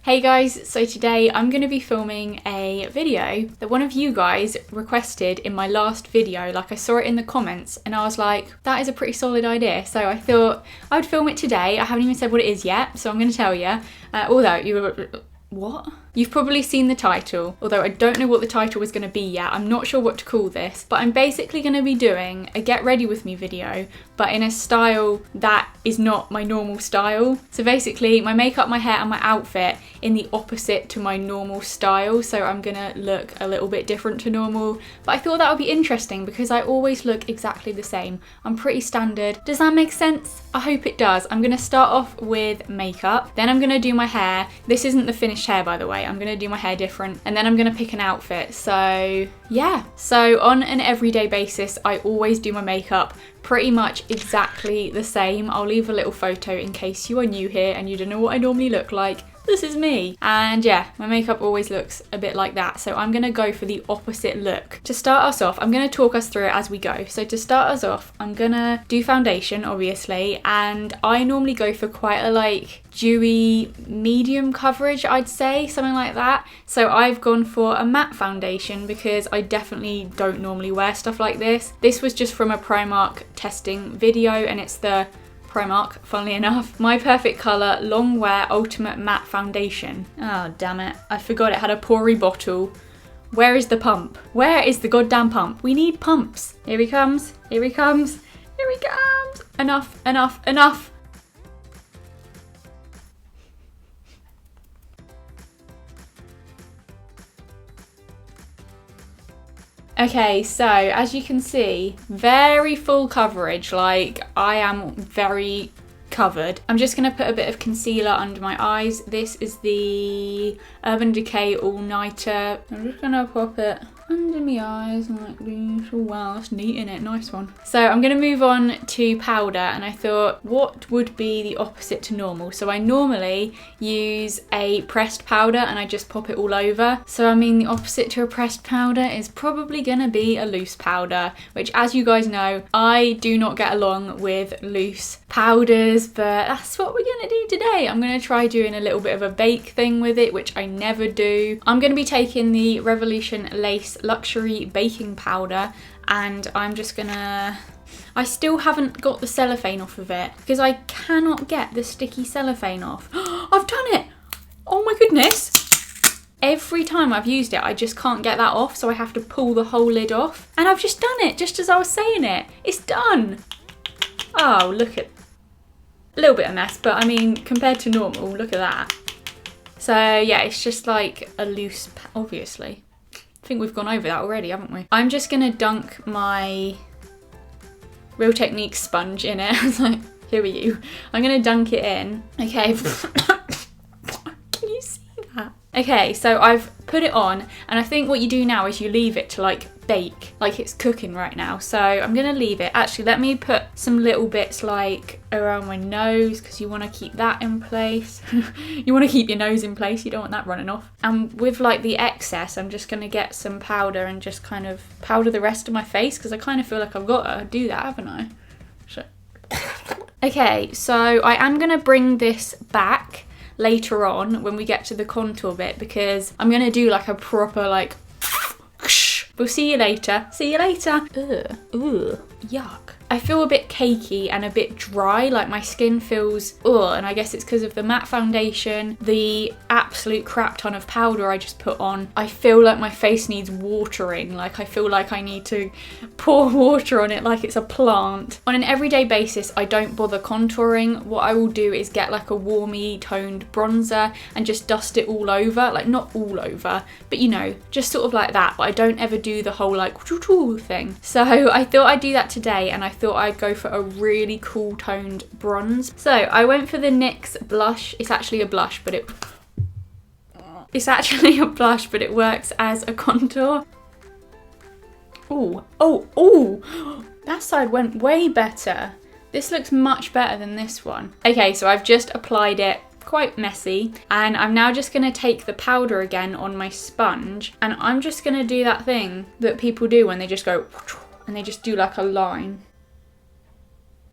Hey guys, so today I'm going to be filming a video that one of you guys requested in my last video. Like, I saw it in the comments and I was like, that is a pretty solid idea. So I thought I would film it today. I haven't even said what it is yet, so I'm going to tell you. Although you were... What? You've probably seen the title, although I don't know what the title was going to be yet. I'm not sure what to call this, but I'm basically going to be doing a get ready with me video, but in a style that is not my normal style. So basically my makeup, my hair and my outfit in the opposite to my normal style. So I'm going to look a little bit different to normal, but I thought that would be interesting because I always look exactly the same. I'm pretty standard. Does that make sense? I hope it does. I'm going to start off with makeup, then I'm going to do my hair. This isn't the finished hair, by the way. I'm going to do my hair different, and then I'm going to pick an outfit. So yeah, so on an everyday basis I always do my makeup pretty much exactly the same. I'll leave a little photo in case you are new here and you don't know what I normally look like. This is me. And yeah, my makeup always looks a bit like that. So I'm gonna go for the opposite look. To start us off, I'm gonna talk us through it as we go. So to start us off, I'm gonna do foundation, obviously. And I normally go for quite a like dewy medium coverage, I'd say, something like that. So I've gone for a matte foundation because I definitely don't normally wear stuff like this. This was just from a Primark testing video, and it's the Primark, funnily enough, My Perfect Colour Long Wear Ultimate Matte Foundation. Oh, damn it. I forgot it had a pourri bottle. Where is the pump? Where is the goddamn pump? We need pumps. Here he comes. Here he comes. Here he comes. Enough, enough, enough. Okay, so as you can see, very full coverage, like I am very covered. I'm just going to put a bit of concealer under my eyes. This is the Urban Decay All Nighter. I'm just going to pop it under my eyes like this. Oh wow, that's neat, innit? Nice one. So I'm going to move on to powder, and I thought what would be the opposite to normal? So I normally use a pressed powder and I just pop it all over. So I mean the opposite to a pressed powder is probably going to be a loose powder, which as you guys know, I do not get along with loose powders, but that's what we're going to do today. I'm going to try doing a little bit of a bake thing with it, which I never do. I'm going to be taking the Revolution Lace Luxury Baking Powder, and I'm just gonna... I still haven't got the cellophane off of it because I cannot get the sticky cellophane off. I've done it! Oh my goodness! Every time I've used it, I just can't get that off, so I have to pull the whole lid off. And I've just done it, just as I was saying it. It's done! Oh, look at... A little bit of a mess, but I mean, compared to normal, look at that. So yeah, it's just like a loose... obviously. I think we've gone over that already, haven't we? I'm just gonna dunk my Real Technique sponge in it. I was like, who are you? I'm gonna dunk it in. Okay. Can you see that? Okay, so I've put it on, and I think what you do now is you leave it to like bake, like it's cooking right now. So I'm gonna leave it. Actually, let me put some little bits like around my nose, because you want to keep that in place. You want to keep your nose in place, you don't want that running off. And with like the excess, I'm just gonna get some powder and just kind of powder the rest of my face, because I kind of feel like I've got to do that, haven't I? So. Okay, so I am gonna bring this back later on when we get to the contour bit, because I'm gonna do like a proper like... We'll see you later. See you later. Ugh. Ugh. Yuck. I feel a bit cakey and a bit dry, like my skin feels, and I guess it's because of the matte foundation, the absolute crap ton of powder I just put on. I feel like my face needs watering, like I feel like I need to pour water on it like it's a plant. On an everyday basis, I don't bother contouring. What I will do is get like a warmy toned bronzer and just dust it all over, like not all over, but you know, just sort of like that, but I don't ever do the whole like thing. So I thought I'd do that today, and I thought I'd go for a really cool toned bronze. So I went for the NYX blush. It's actually a blush, but it works as a contour. Oh, that side went way better. This looks much better than this one. Okay, so I've just applied it, quite messy, and I'm now just gonna take the powder again on my sponge, and I'm just gonna do that thing that people do when they just go and they just do like a line.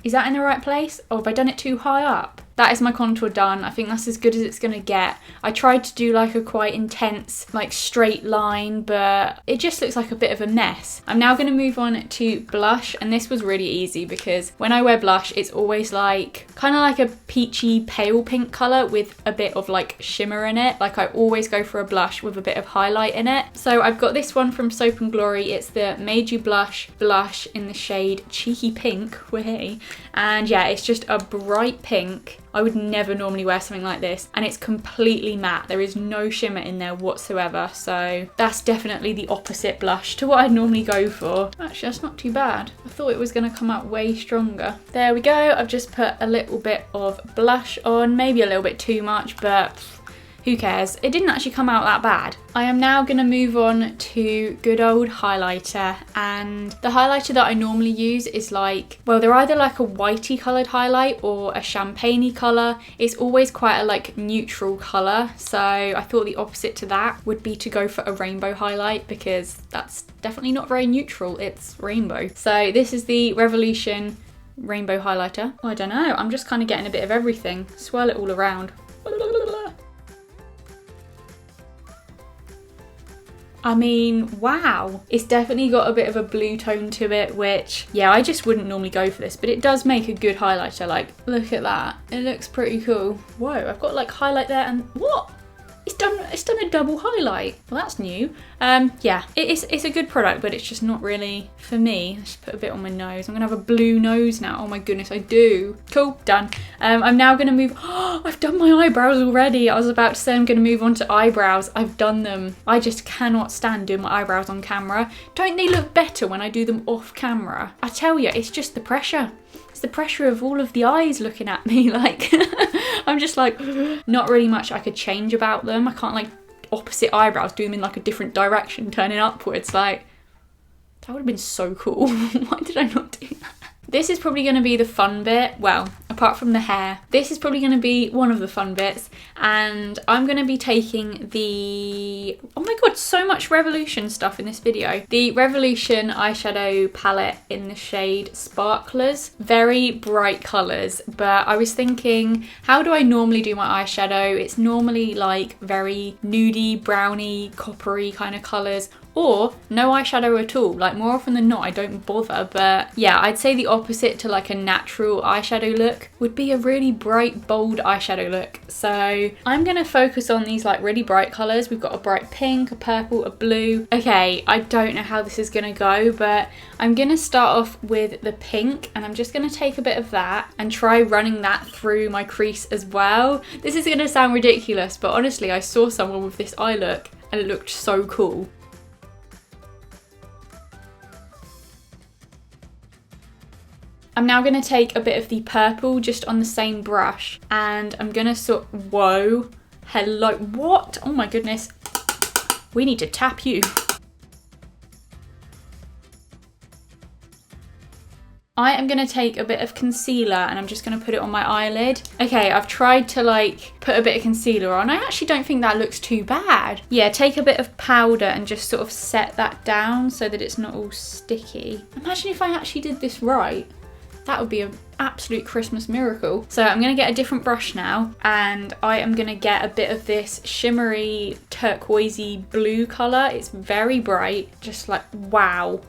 Is that in the right place? Or have I done it too high up? that is my contour done. I think that's as good as it's gonna get. I tried to do like a quite intense, like straight line, but it just looks like a bit of a mess. I'm now gonna move on to blush, and this was really easy because when I wear blush, it's always like, kind of like a peachy pale pink color with a bit of like shimmer in it. Like I always go for a blush with a bit of highlight in it. So I've got this one from Soap and Glory. It's the Made You Blush blush in the shade Cheeky Pink, way. And yeah, it's just a bright pink. I would never normally wear something like this, and it's completely matte. There is no shimmer in there whatsoever, so that's definitely the opposite blush to what I'd normally go for. Actually, that's not too bad. I thought it was going to come out way stronger. There we go. I've just put a little bit of blush on, maybe a little bit too much, but who cares? It didn't actually come out that bad. I am now going to move on to good old highlighter, and the highlighter that I normally use is like, well, they're either like a whitey coloured highlight or a champagne-y colour. It's always quite a like neutral colour, so I thought the opposite to that would be to go for a rainbow highlight, because that's definitely not very neutral, it's rainbow. So this is the Revolution Rainbow Highlighter. I don't know, I'm just kind of getting a bit of everything. Swirl it all around. I mean, wow. It's definitely got a bit of a blue tone to it, which, yeah, I just wouldn't normally go for this, but it does make a good highlighter. Like, look at that. It looks pretty cool. Whoa, I've got like highlight there and what? It's done a double highlight. Well, that's new. Yeah, it's a good product, but it's just not really for me. Let's put a bit on my nose. I'm gonna have a blue nose now. Oh my goodness, I do. Cool, done. I'm now gonna move. Oh, I've done my eyebrows already. I was about to say I'm gonna move on to eyebrows. I've done them. I just cannot stand doing my eyebrows on camera. Don't they look better when I do them off camera? I tell you, it's just the pressure. It's the pressure of all of the eyes looking at me, like, I'm just like, not really much I could change about them. I can't like opposite eyebrows, do them in like a different direction, turning upwards, like, that would have been so cool. Why did I not do that? This is probably going to be the fun bit, well, apart from the hair, this is probably going to be one of the fun bits, and I'm going to be taking the, oh my god, so much Revolution stuff in this video. The Revolution eyeshadow palette in the shade Sparklers. Very bright colours, but I was thinking, how do I normally do my eyeshadow? It's normally like very nudie, browny, coppery kind of colours, or no eyeshadow at all. Like, more often than not I don't bother, but yeah, I'd say the opposite to like a natural eyeshadow look would be a really bright, bold eyeshadow look. So I'm gonna focus on these like really bright colours. We've got a bright pink, a purple, a blue. Okay, I don't know how this is gonna go, but I'm gonna start off with the pink, and I'm just gonna take a bit of that and try running that through my crease as well. This is gonna sound ridiculous, but honestly, I saw someone with this eye look and it looked so cool. I'm now going to take a bit of the purple just on the same brush, and I'm going to whoa, hello, what? Oh my goodness, we need to tap you. I am going to take a bit of concealer and I'm just going to put it on my eyelid. Okay, I've tried to like put a bit of concealer on. I actually don't think that looks too bad. Yeah, take a bit of powder and just sort of set that down so that it's not all sticky. Imagine if I actually did this right. That would be an absolute Christmas miracle. So I'm going to get a different brush now, and I am going to get a bit of this shimmery turquoisey blue colour. It's very bright, just like, wow.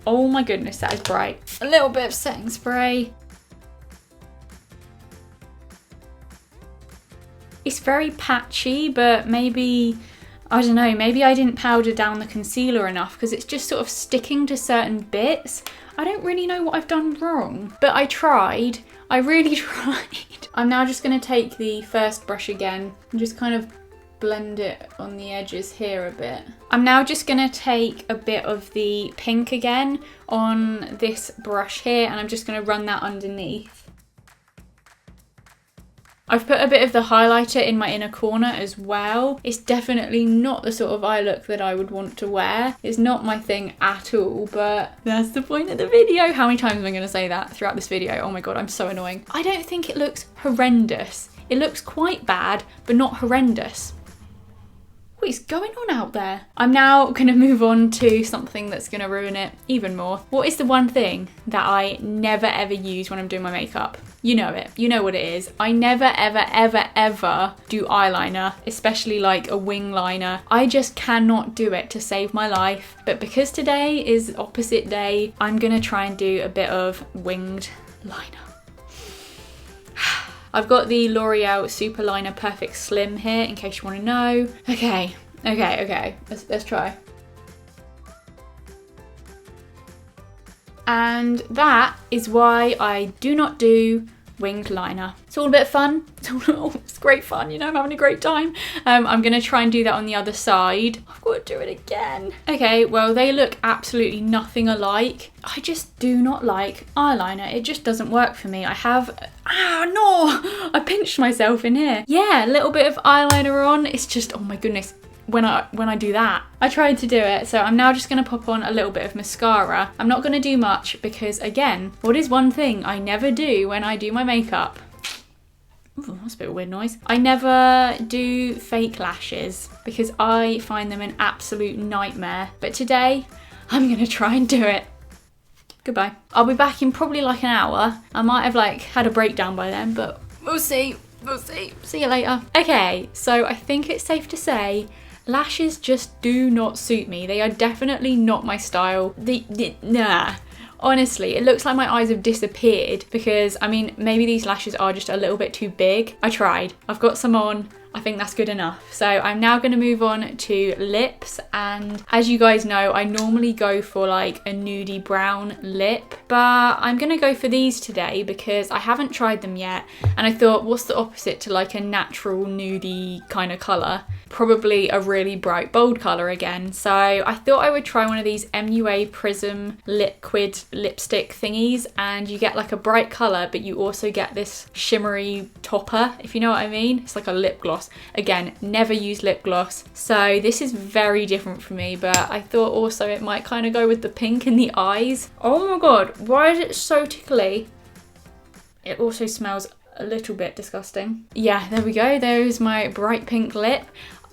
Oh my goodness, that is bright. A little bit of setting spray. It's very patchy, but maybe, I don't know, maybe I didn't powder down the concealer enough because it's just sort of sticking to certain bits. I don't really know what I've done wrong, but I tried. I really tried. I'm now just going to take the first brush again and just kind of blend it on the edges here a bit. I'm now just going to take a bit of the pink again on this brush here, and I'm just going to run that underneath. I've put a bit of the highlighter in my inner corner as well. It's definitely not the sort of eye look that I would want to wear. It's not my thing at all, but that's the point of the video. How many times am I going to say that throughout this video? Oh my god, I'm so annoying. I don't think it looks horrendous. It looks quite bad, but not horrendous. is going on out there? I'm now gonna move on to something that's gonna ruin it even more. What is the one thing that I never ever use when I'm doing my makeup? You know it, you know what it is. I never ever ever ever do eyeliner, especially like a wing liner. I just cannot do it to save my life. But because today is opposite day, I'm gonna try and do a bit of winged liner. I've got the L'Oreal Superliner Perfect Slim here in case you want to know. Okay. Let's try. And that is why I do not do winged liner. It's all a bit of fun. It's great fun, you know, I'm having a great time. I'm gonna try and do that on the other side. I've got to do it again. Okay, well, they look absolutely nothing alike. I just do not like eyeliner. It just doesn't work for me. I pinched myself in here. Yeah, a little bit of eyeliner on. It's just, oh my goodness. When I do that. I tried to do it, so I'm now just going to pop on a little bit of mascara. I'm not going to do much because, again, what is one thing I never do when I do my makeup? Ooh, that's a bit of a weird noise. I never do fake lashes because I find them an absolute nightmare. But today, I'm going to try and do it. Goodbye. I'll be back in probably like an hour. I might have like had a breakdown by then, but we'll see. We'll see. See you later. Okay, so I think it's safe to say lashes just do not suit me. They are definitely not my style. Nah. Honestly, it looks like my eyes have disappeared because, I mean, maybe these lashes are just a little bit too big. I tried. I've got some on. I think that's good enough. So I'm now going to move on to lips, and as you guys know, I normally go for like a nudie brown lip, but I'm going to go for these today because I haven't tried them yet, and I thought, what's the opposite to like a natural nudie kind of colour? Probably a really bright bold colour again. So I thought I would try one of these MUA Prism Liquid lipstick thingies, and you get like a bright colour, but you also get this shimmery topper, if you know what I mean. It's like a lip gloss. Again, never use lip gloss, so this is very different for me, but I thought also it might kind of go with the pink in the eyes. Oh my god, why is it so tickly? It also smells a little bit disgusting. Yeah, there we go. There's my bright pink lip.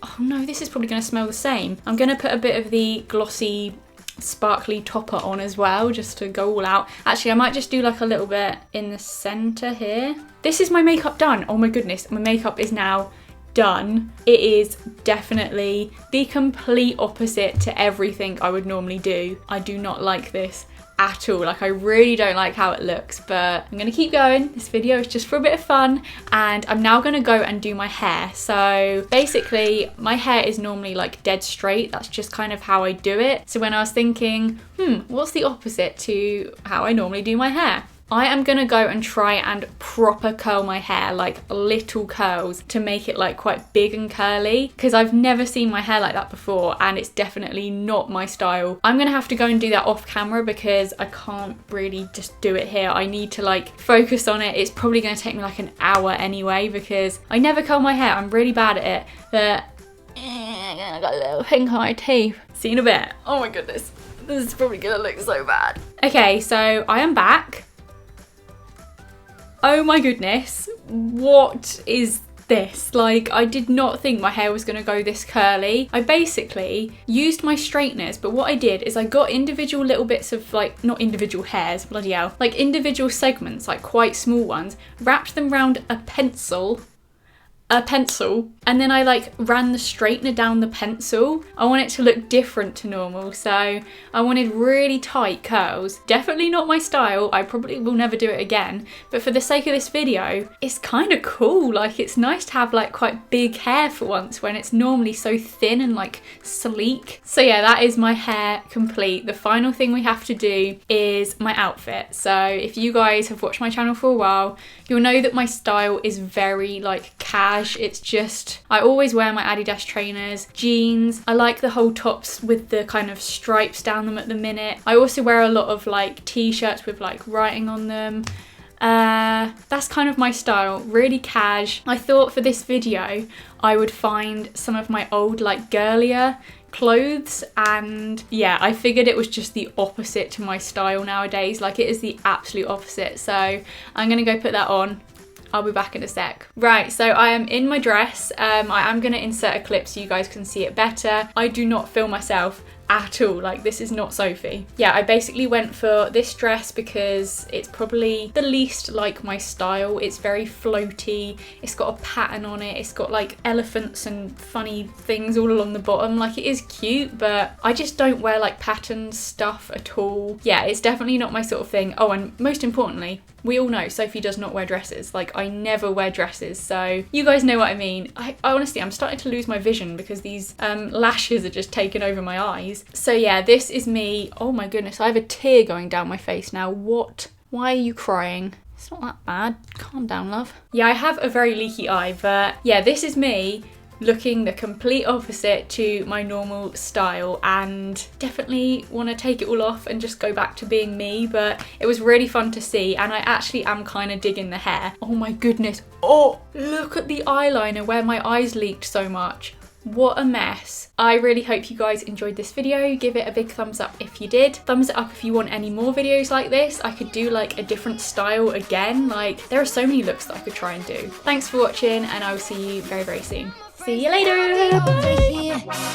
Oh no, this is probably going to smell the same. I'm going to put a bit of the glossy sparkly topper on as well, just to go all out. Actually, I might just do like a little bit in the center here. This is my makeup done. Oh my goodness, my makeup is now done. It is definitely the complete opposite to everything I would normally do. I do not like this at all. Like, I really don't like how it looks, but I'm gonna keep going. This video is just for a bit of fun, and I'm now gonna go and do my hair. So basically, my hair is normally like dead straight. That's just kind of how I do it. So when I was thinking, what's the opposite to how I normally do my hair? I am gonna go and try and proper curl my hair, like little curls, to make it like quite big and curly, because I've never seen my hair like that before, and it's definitely not my style. I'm gonna have to go and do that off camera because I can't really just do it here. I need to like focus on it. It's probably gonna take me like an hour anyway because I never curl my hair. I'm really bad at it, but I got a little pink on my teeth. See you in a bit. Oh my goodness, this is probably gonna look so bad. Okay, so I am back. Oh my goodness, what is this? Like, I did not think my hair was gonna go this curly. I basically used my straighteners, but what I did is I got individual little bits of like, not individual hairs, bloody hell, like individual segments, like quite small ones, wrapped them around a pencil, and then I like ran the straightener down the pencil. I want it to look different to normal, so I wanted really tight curls. Definitely not my style. I probably will never do it again, but for the sake of this video, it's kind of cool. Like, it's nice to have like quite big hair for once when it's normally so thin and like sleek. So yeah, that is my hair complete. The final thing we have to do is my outfit. So if you guys have watched my channel for a while, you'll know that my style is very like cash. It's just, I always wear my Adidas trainers, jeans. I like the whole tops with the kind of stripes down them at the minute. I also wear a lot of like t-shirts with like writing on them. That's kind of my style, really cash. I thought for this video I would find some of my old like girlier clothes, and yeah, I figured it was just the opposite to my style nowadays. Like, it is the absolute opposite, so I'm gonna go put that on I'll be back in a sec. Right, so I am in my dress. I am gonna insert a clip so you guys can see it better. I do not feel myself at all, like this is not Sophie. Yeah, I basically went for this dress because it's probably the least like my style. It's very floaty, it's got a pattern on it, it's got like elephants and funny things all along the bottom. Like, it is cute, but I just don't wear like patterned stuff at all. Yeah, it's definitely not my sort of thing. Oh, and most importantly, we all know Sophie does not wear dresses. Like, I never wear dresses, so you guys know what I mean. I honestly, I'm starting to lose my vision because these lashes are just taking over my eyes. So yeah, this is me. Oh my goodness, I have a tear going down my face now. What? Why are you crying? It's not that bad. Calm down, love. Yeah, I have a very leaky eye, but yeah, this is me looking the complete opposite to my normal style, and definitely want to take it all off and just go back to being me. But it was really fun to see, and I actually am kind of digging the hair. Oh my goodness. Oh, look at the eyeliner where my eyes leaked so much. What a mess. I really hope you guys enjoyed this video. Give it a big thumbs up if you did. Thumbs it up if you want any more videos like this. I could do like a different style again. Like, there are so many looks that I could try and do. Thanks for watching, and I will see you very, very soon. See you later. Bye.